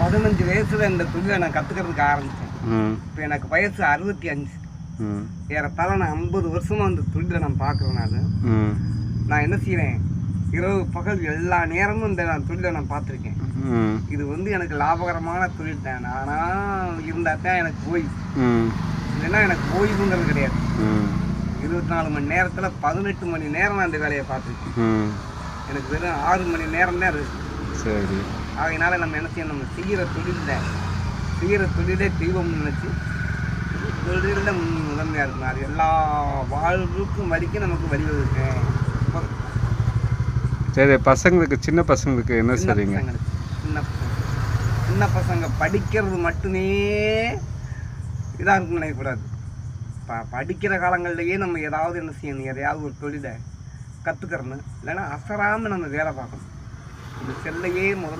15 வயசுல இந்த தொழிலை நான் கற்றுக்கிறதுக்கு ஆரம்பித்தேன். இப்போ எனக்கு வயசு 65. ஏறத்தாழ நான் 50 வருஷமாக அந்த தொழிலை நான் பார்க்குறேன். நான் என்ன செய்கிறேன், இரவு பகல் எல்லா நேரமும் இந்த தொழிலை நான் பார்த்துருக்கேன். இது வந்து எனக்கு லாபகரமான தொழில் தான். நானாக இருந்தால் தான் எனக்கு ஓய்வு, இல்லைன்னா எனக்கு ஓய்வுங்கிறது கிடையாது. 24 மணி நேரத்தில் 18 மணி நேரம் நான் இந்த வேலையை பார்த்துருக்கேன். எனக்கு வெறும் 6 மணி நேரம் தான் இருக்குது. சரி, அதனால நம்ம என்ன செய்யணும், நம்ம செய்கிற தொழிலே தெய்வம்னு நினச்சி தொழிலில் முதன்மையாக இருக்கணும். அது எல்லா வாழ்வுக்கும் வரைக்கும் நமக்கு வழிவகுக்கேன். சரி, பசங்களுக்கு சின்ன பசங்களுக்கு என்ன சரிங்க? சின்ன பசங்க படிக்கிறது மட்டுமே இதாக இருக்குன்னு நினைக்கக்கூடாது. படிக்கிற காலங்கள்லேயே நம்ம ஏதாவது என்ன செய்யணும், எதையாவது ஒரு தொழிலை கற்றுக்கிறணும். இல்லைன்னா அசராமல் நம்ம வேலை பார்க்கணும். இந்த செல்லையே முதல்ல